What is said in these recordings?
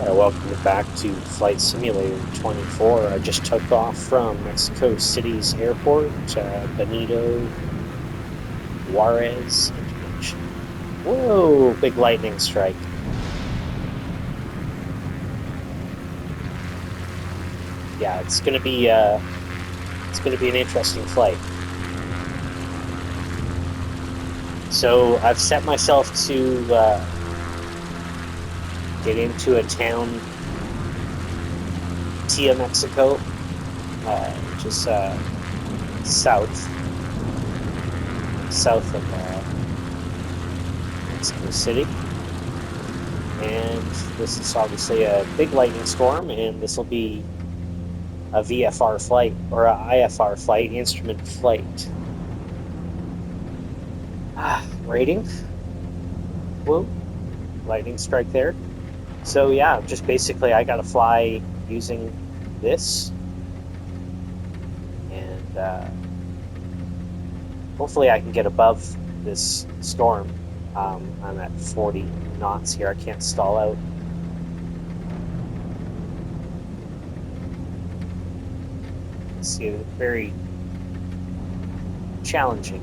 Welcome back to Flight Simulator 24. I just took off from Mexico City's airport, Benito Juarez International. Whoa, big lightning strike. Yeah, it's gonna be an interesting flight. So I've set myself to get into a town, Tia, Mexico, which is south of Mexico City. And this is obviously a big lightning storm, and this will be a VFR flight, or a IFR flight, instrument flight. Rating? Whoa, lightning strike there. So yeah, just basically I gotta fly using this, and hopefully I can get above this storm. I'm at 40 knots here. I can't stall out. See, it's very challenging.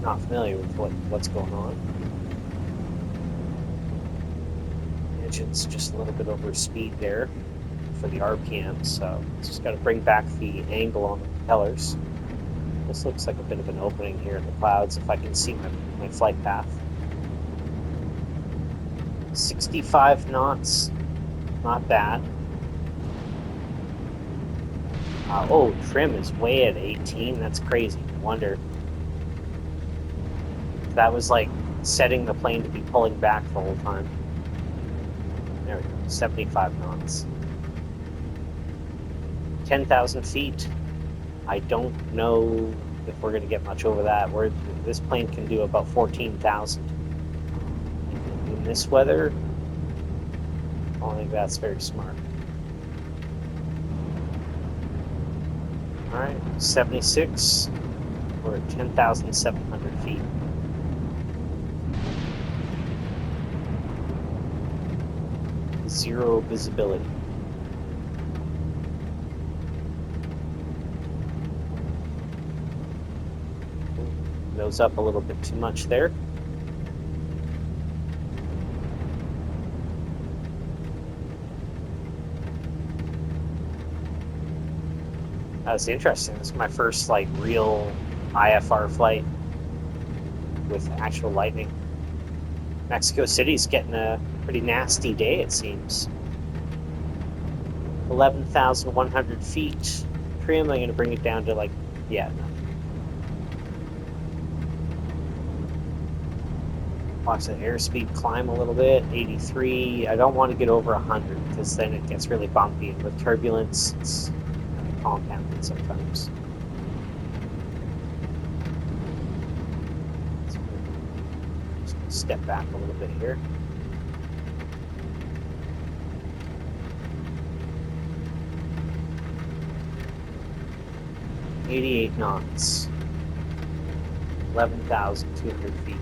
Not familiar with what's going on. Engine's just a little bit over speed there for the RPM, so just got to bring back the angle on the propellers. This looks like a bit of an opening here in the clouds if I can see my flight path. 65 knots, not bad. Oh, trim is way at 18. That's crazy. I wonder if that was like setting the plane to be pulling back the whole time. There we go, 75 knots. 10,000 feet. I don't know if we're going to get much over that. This plane can do about 14,000. In this weather, I don't think that's very smart. All right, 76. We're at 10,700 feet. Zero visibility. Nose up a little bit too much there. That's interesting. This is my first like real IFR flight with actual lightning. Mexico City's getting a pretty nasty day, it seems. 11,100 feet. Trim, I'm going to bring it down to like, yeah, no. Watch the airspeed climb a little bit, 83. I don't want to get over 100 because then it gets really bumpy, and with turbulence, it's kind of compounded sometimes. Just gonna step back a little bit here. .88 knots, 11,200 feet.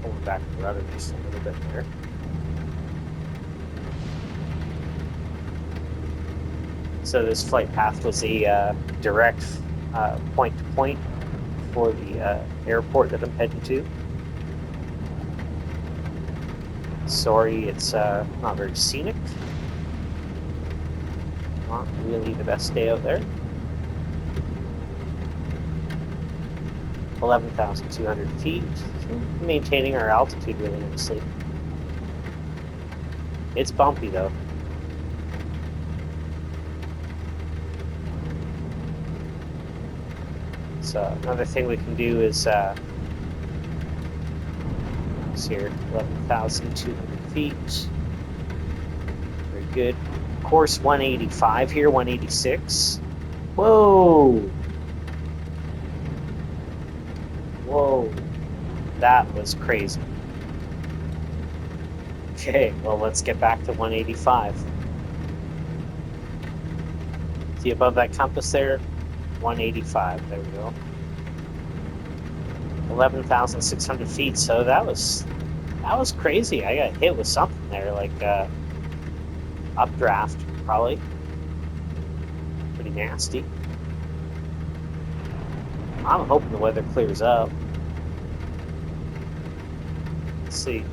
Pulling back the rudder just a little bit there. So this flight path was a direct point-to-point for the airport that I'm heading to. Sorry, it's not very scenic. Not really the best day out there. 11,200 feet. Maintaining our altitude really nicely. It's bumpy though. So another thing we can do is here, 11,200 feet. Very good. Course 185 here, 186. Whoa! Whoa, that was crazy. Okay, well, let's get back to 185. See above that compass there? 185, there we go. 11,600 feet. So that was crazy. I got hit with something there, like updraft, probably. Pretty nasty. I'm hoping the weather clears up. Let's see.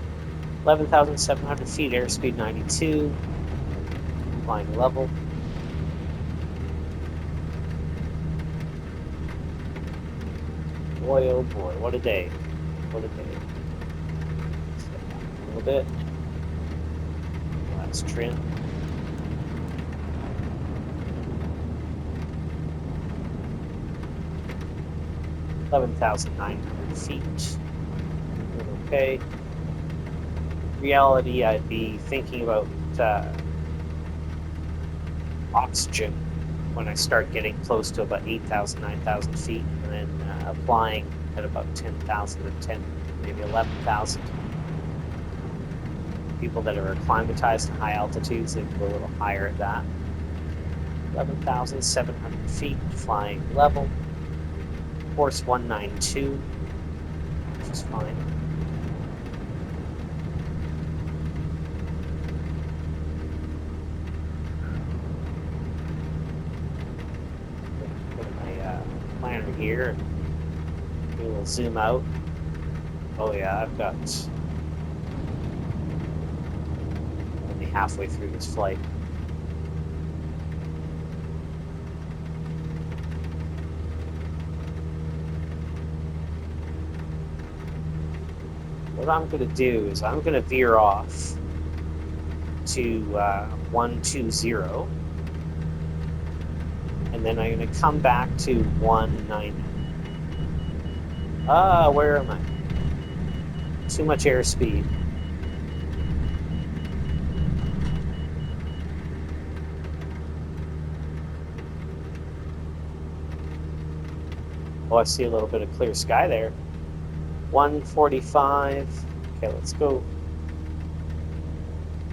11,700 feet, airspeed 92. Flying level. Boy, oh boy, what a day. What a day. Step back a little bit. That's trim. $11,900 feet. Okay. Reality, I'd be thinking about oxygen when I start getting close to about 8,000, 9,000 feet, and then applying at about 10,000 or 10, maybe 11,000. People that are acclimatized to high altitudes, they can go a little higher at that. 11,700 feet, flying level. Course 192, which is fine. Put my planner here. We will zoom out. Oh yeah, I've got only halfway through this flight. What I'm going to do is I'm going to veer off to 120, and then I'm going to come back to 190. Where am I? Too much airspeed. Oh, I see a little bit of clear sky there. 145. Okay, let's go.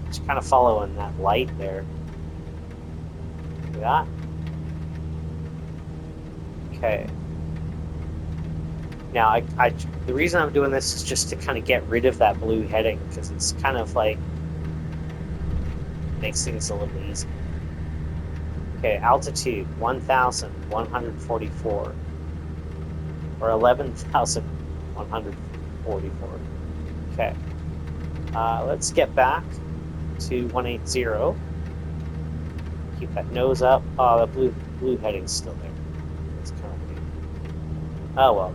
Just kind of following that light there. See that? Okay. Now, the reason I'm doing this is just to kind of get rid of that blue heading, because it's kind of like makes things a little easy. Okay, altitude 1,144 or 11,144. Okay, let's get back to 180. Keep that nose up. Oh, the blue heading's still there. It's kind of weird. Oh well.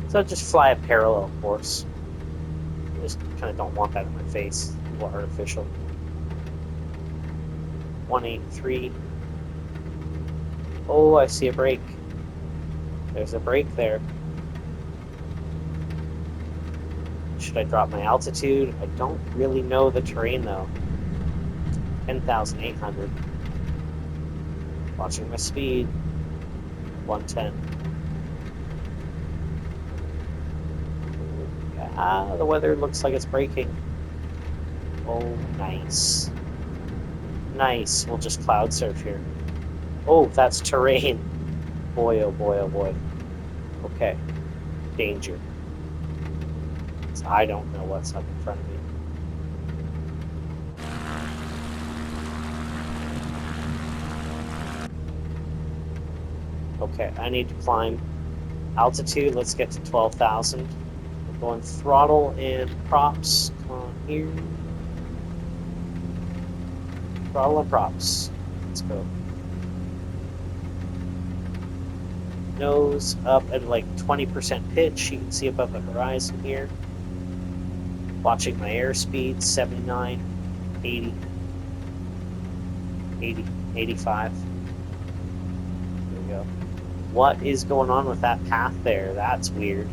So just fly a parallel course. I just kind of don't want that in my face. A little artificial. 183. Oh, I see a break. There's a break there. Should I drop my altitude? I don't really know the terrain though. 10,800. Watching my speed. 110. The weather looks like it's breaking. Oh, nice. Nice. We'll just cloud surf here. Oh, that's terrain. Boy, oh boy, oh boy. Okay. Danger. So I don't know what's up in front of me. Okay, I need to climb altitude. Let's get to 12,000. We're going throttle and props. Come on here. Throttle and props. Let's go. Nose up at like 20% pitch. You can see above the horizon here. Watching my airspeed, 79, 80, 80, 85. There we go. What is going on with that path there? That's weird.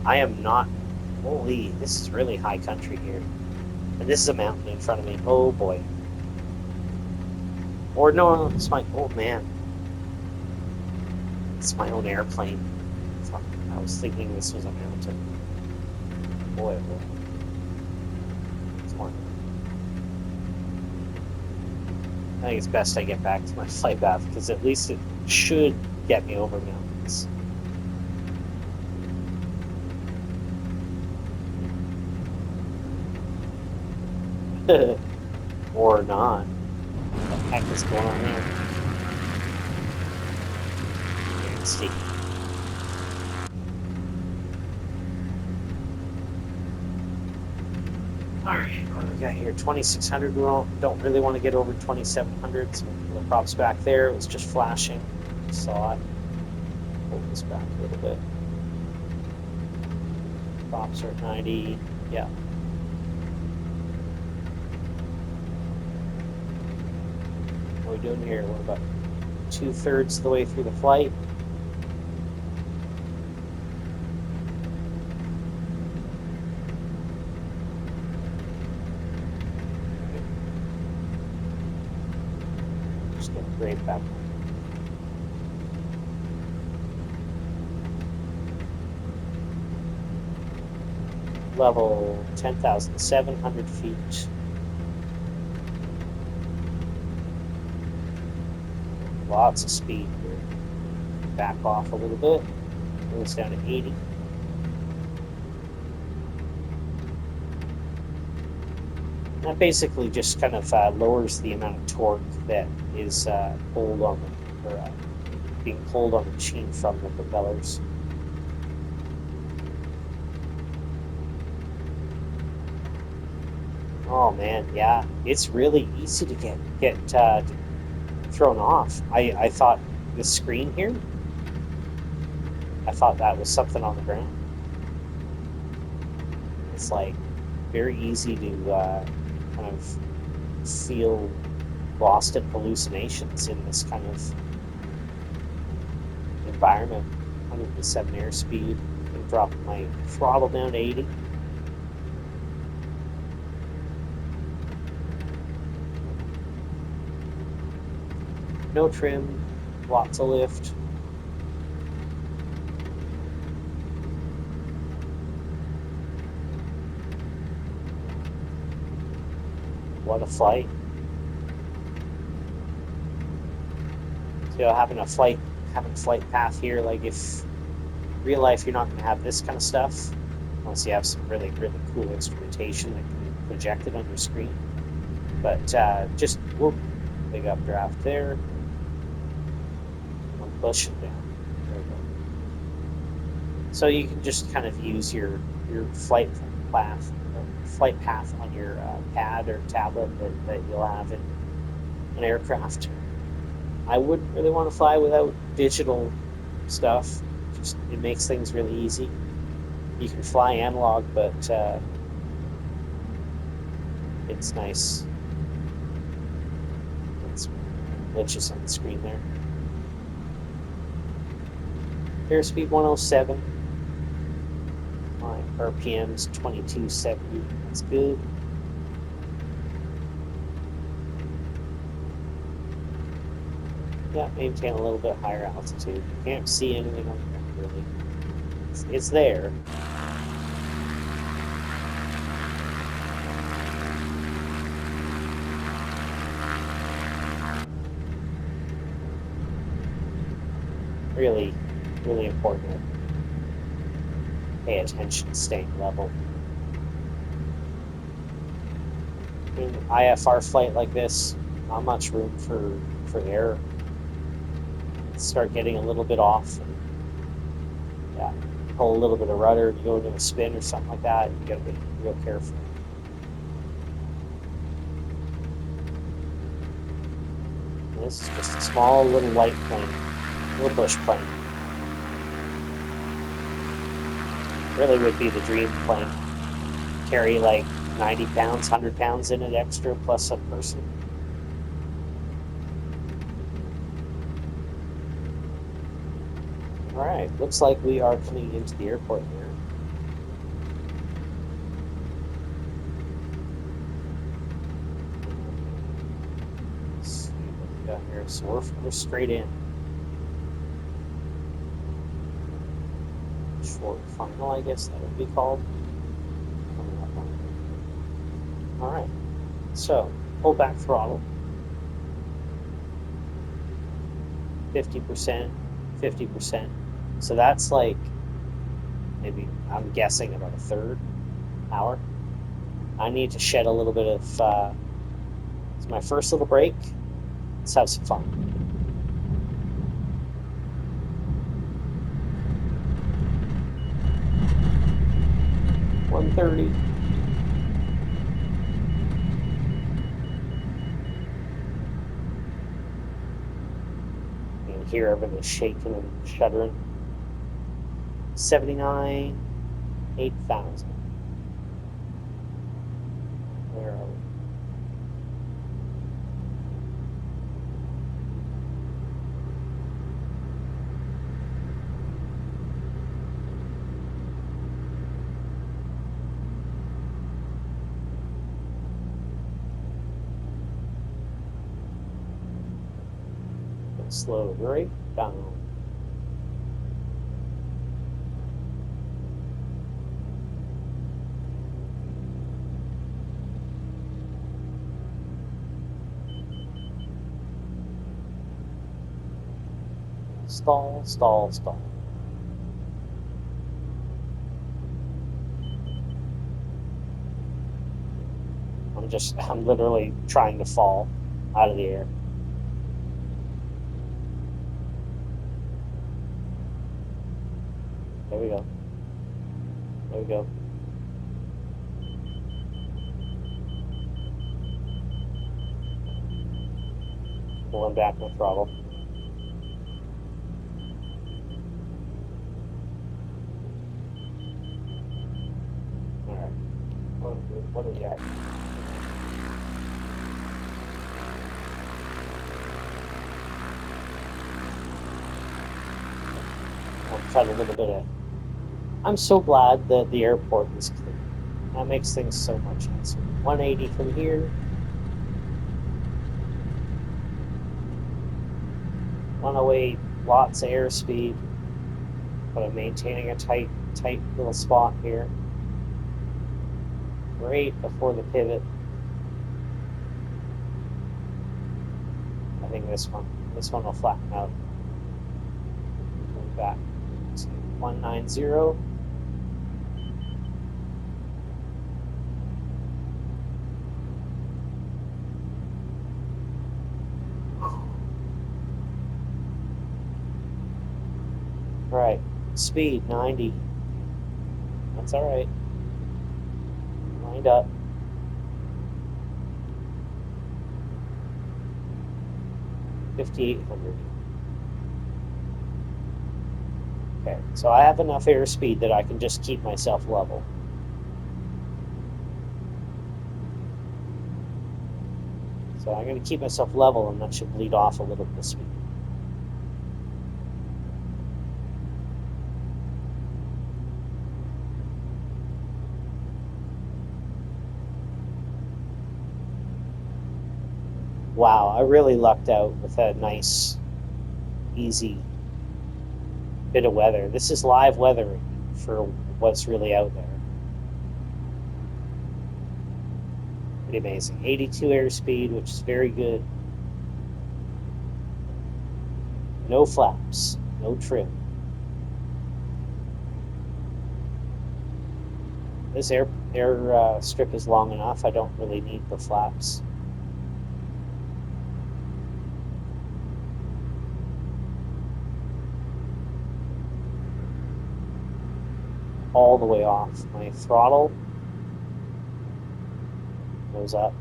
I am not... Holy, this is really high country here. And this is a mountain in front of me. Oh boy. Or no, it's my... Oh man. It's my own airplane. Fuck, I was thinking this was a mountain. Boy, boy. Come on. I think it's best I get back to my flight path, because at least it should get me over now. seconds. Or not. What the heck is going on there? Let's see. Alright, what do we got here? 2600. We don't really want to get over 2700, so the props back there. It was just flashing. Saw it. Hold this back a little bit. Props are at 90. Yeah. What are we doing here? We're about 2/3 of the way through the flight. Just get great back. Level 10,700 feet. Lots of speed here. Back off a little bit. Bring us down to 80. That basically just kind of lowers the amount of torque that is pulled on the, or being pulled on the machine from the propellers. Oh man, yeah, it's really easy to get thrown off. I thought the screen here, I thought that was something on the ground. It's like very easy to kind of feel lost in hallucinations in this kind of environment. 107 airspeed. I'm dropping my throttle down to 80. No trim, lots of lift. What a flight. So having a flight path here, like if real life you're not going to have this kind of stuff unless you have some really, really cool instrumentation that can be projected on your screen. But just whoop, big updraft there. I'm pushing down. There we go. So you can just kind of use your flight path on your pad or tablet that you'll have in an aircraft. I wouldn't really want to fly without digital stuff. Just it makes things really easy. You can fly analog, but it's nice. It's glitches on the screen there. Airspeed 107. My RPM's 2270. That's good. Yeah, maintain a little bit higher altitude. You can't see anything on the ground really. It's there. Really, really important to pay attention to staying level. In an IFR flight like this, not much room for error. Start getting a little bit off, and yeah, pull a little bit of rudder, you go into a spin or something like that, you gotta be real careful. And this is just a small little light plane, little bush plane. Really would be the dream plane. Carry like 90 pounds, 100 pounds in it extra, plus a person. Alright, looks like we are coming into the airport here. Let's see what we got here. So we're straight in. Short final, I guess that would be called. Alright, so pull back throttle. 50%, 50%. So that's like maybe, I'm guessing, about a third hour. I need to shed a little bit of. It's my first little break. Let's have some fun. 130. You can hear everything shaking and shuddering. 79, 8,000. Where are we? Slow right down. Stall, stall, stall. I'm literally trying to fall out of the air. There we go. There we go. Pulling back my throttle. Alright. What are we at? I'll try a little bit of. I'm so glad that the airport is clear. That makes things so much nicer. 180 from here. 108, lots of airspeed, but I'm maintaining a tight little spot here. Right before the pivot. I think this one will flatten out. Going back to 190. Right, speed 90. That's all right. Lined up. $5,800. Okay, so I have enough airspeed that I can just keep myself level. So I'm going to keep myself level, and that should bleed off a little bit of speed. Wow, I really lucked out with a nice, easy bit of weather. This is live weathering for what's really out there. Pretty amazing. 82 airspeed, which is very good. No flaps, no trim. This air strip is long enough. I don't really need the flaps. All the way off. My throttle goes up.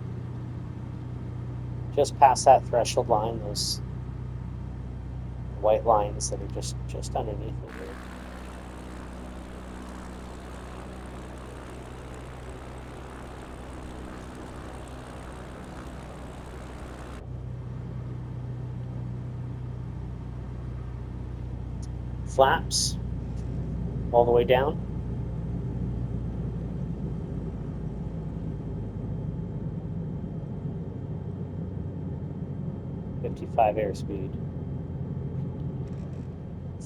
Just past that threshold line, those white lines that are just underneath me here. Flaps all the way down. $55 airspeed.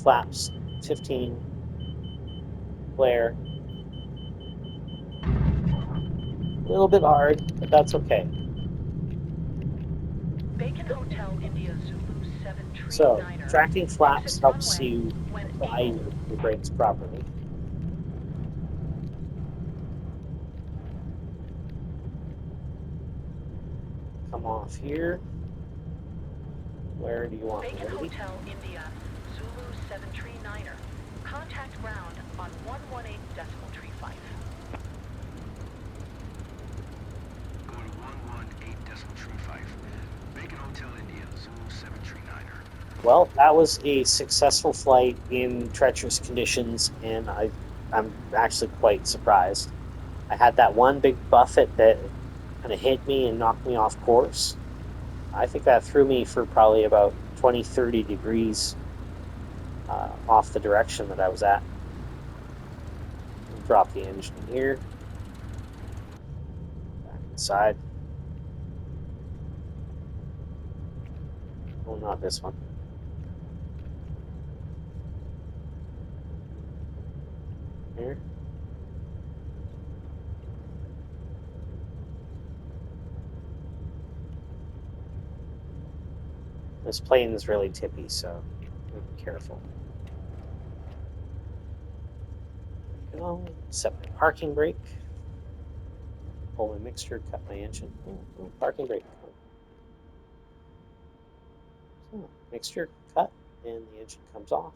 Flaps 15. Flare. A little bit hard, but that's okay. Bacon Hotel India Zulu So, tracking flaps helps you apply your brakes properly. Come off here. Where do you want me, Bacon lady? Hotel India, Zulu 739er. Contact ground on 118.35. Go to 118.35. Bacon Hotel India, Zulu 739er. Well, that was a successful flight in treacherous conditions, and I'm actually quite surprised. I had that one big buffet that kind of hit me and knocked me off course. I think that threw me for probably about 20, 30 degrees off the direction that I was at. Drop the engine here. Back inside. Oh, not this one. Here. This plane is really tippy, so be careful. There we go. Set my parking brake. Pull my mixture, cut my engine. Oh, parking brake. So, mixture cut, and the engine comes off.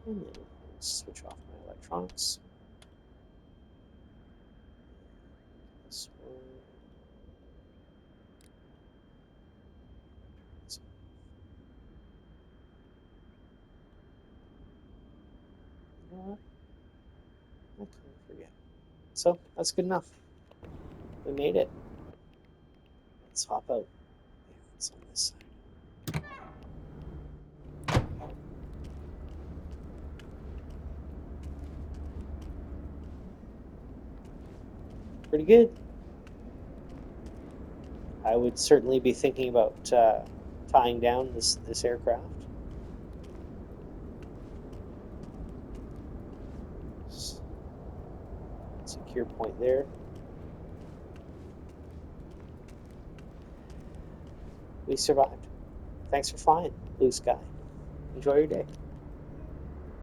And then switch off my electronics. This one. You know what? I couldn't forget. So that's good enough. We made it. Let's hop out. Yeah, it's on this side. Pretty good. I would certainly be thinking about tying down this aircraft. Secure point there. We survived. Thanks for flying, Blue Sky. Enjoy your day.